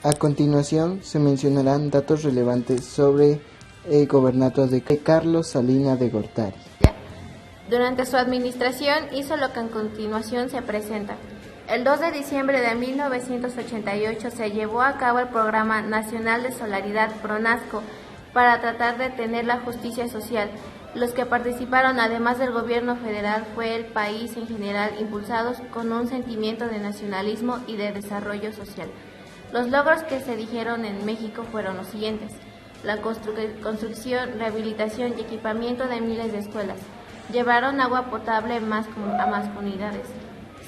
A continuación se mencionarán datos relevantes sobre el gobierno de Carlos Salinas de Gortari. Durante su administración hizo lo que a continuación se presenta. El 2 de diciembre de 1988 se llevó a cabo el Programa Nacional de Solidaridad PRONASCO para tratar de tener la justicia social. Los que participaron, además del gobierno federal, fue el país en general, impulsados con un sentimiento de nacionalismo y de desarrollo social. Los logros que se dijeron en México fueron los siguientes: la construcción, rehabilitación y equipamiento de miles de escuelas. Llevaron agua potable a más comunidades.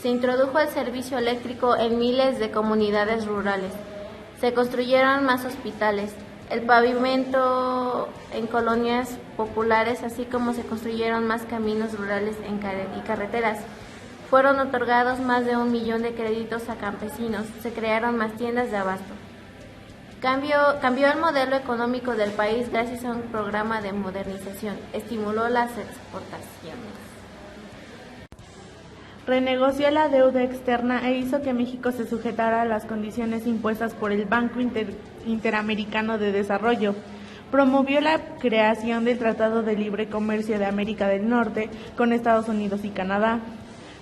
Se introdujo el servicio eléctrico en miles de comunidades rurales. Se construyeron más hospitales, el pavimento en colonias populares, así como se construyeron más caminos rurales y carreteras. Fueron otorgados más de 1 millón de créditos a campesinos. Se crearon más tiendas de abasto. Cambió el modelo económico del país gracias a un programa de modernización. Estimuló las exportaciones. Renegoció la deuda externa e hizo que México se sujetara a las condiciones impuestas por el Banco Interamericano de Desarrollo. Promovió la creación del Tratado de Libre Comercio de América del Norte con Estados Unidos y Canadá.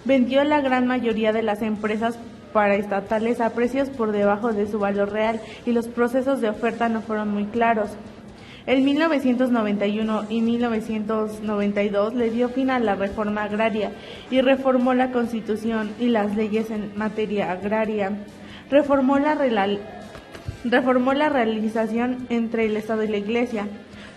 Vendió la gran mayoría de las empresas paraestatales a precios por debajo de su valor real y los procesos de oferta no fueron muy claros. En 1991 y 1992 le dio fin a la reforma agraria y reformó la Constitución y las leyes en materia agraria. Reformó la realización entre el Estado y la Iglesia.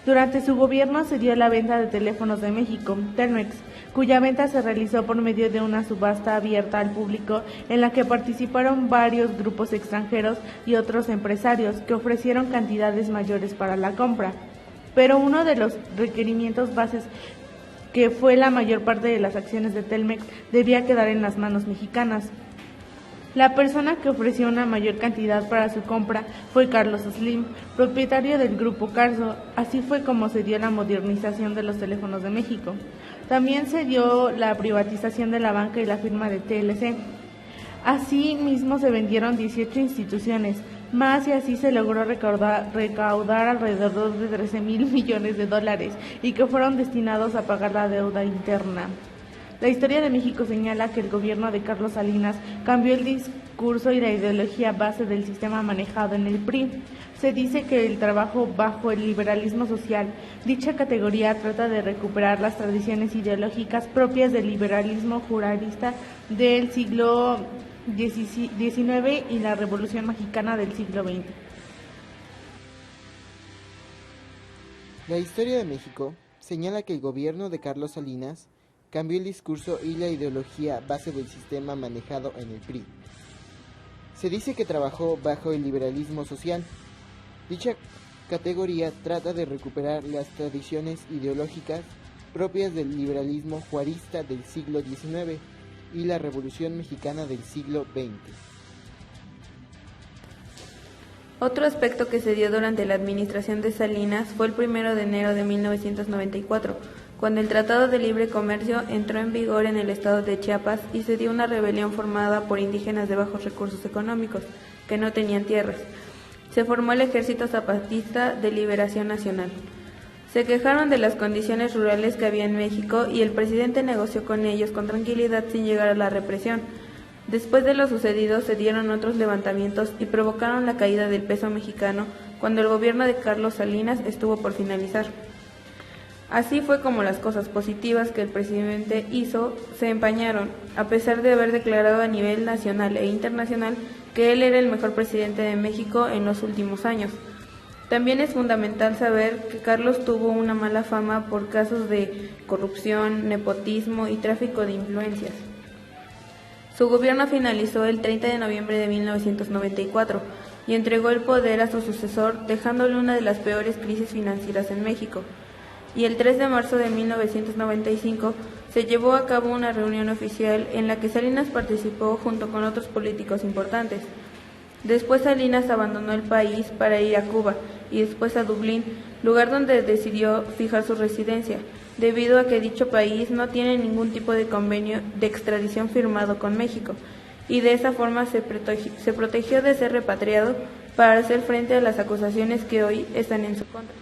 Durante su gobierno se dio la venta de Teléfonos de México, Telmex, cuya venta se realizó por medio de una subasta abierta al público en la que participaron varios grupos extranjeros y otros empresarios que ofrecieron cantidades mayores para la compra. Pero uno de los requerimientos bases, que fue la mayor parte de las acciones de Telmex, debía quedar en las manos mexicanas. La persona que ofreció una mayor cantidad para su compra fue Carlos Slim, propietario del Grupo Carso. Así fue como se dio la modernización de los Teléfonos de México. También se dio la privatización de la banca y la firma de TLC. Así mismo se vendieron 18 instituciones más y así se logró recaudar alrededor de 13,000 millones de dólares y que fueron destinados a pagar la deuda interna. La historia de México señala que el gobierno de Carlos Salinas cambió el discurso y la ideología base del sistema manejado en el PRI. Se dice que el trabajo bajo el liberalismo social, dicha categoría trata de recuperar las tradiciones ideológicas propias del liberalismo jurista del siglo XIX y la Revolución Mexicana del siglo XX. La historia de México señala que el gobierno de Carlos Salinas cambió el discurso y la ideología base del sistema manejado en el PRI. Se dice que trabajó bajo el liberalismo social. Dicha categoría trata de recuperar las tradiciones ideológicas propias del liberalismo juarista del siglo XIX y la Revolución Mexicana del siglo XX. Otro aspecto que se dio durante la administración de Salinas fue el 1 de enero de 1994, cuando el Tratado de Libre Comercio entró en vigor en el estado de Chiapas y se dio una rebelión formada por indígenas de bajos recursos económicos, que no tenían tierras. Se formó el Ejército Zapatista de Liberación Nacional. Se quejaron de las condiciones rurales que había en México y el presidente negoció con ellos con tranquilidad sin llegar a la represión. Después de lo sucedido se dieron otros levantamientos y provocaron la caída del peso mexicano cuando el gobierno de Carlos Salinas estuvo por finalizar. Así fue como las cosas positivas que el presidente hizo se empañaron, a pesar de haber declarado a nivel nacional e internacional que él era el mejor presidente de México en los últimos años. También es fundamental saber que Carlos tuvo una mala fama por casos de corrupción, nepotismo y tráfico de influencias. Su gobierno finalizó el 30 de noviembre de 1994 y entregó el poder a su sucesor, dejándole una de las peores crisis financieras en México. Y el 3 de marzo de 1995 se llevó a cabo una reunión oficial en la que Salinas participó junto con otros políticos importantes. Después Salinas abandonó el país para ir a Cuba y después a Dublín, lugar donde decidió fijar su residencia, debido a que dicho país no tiene ningún tipo de convenio de extradición firmado con México, y de esa forma se protegió de ser repatriado para hacer frente a las acusaciones que hoy están en su contra.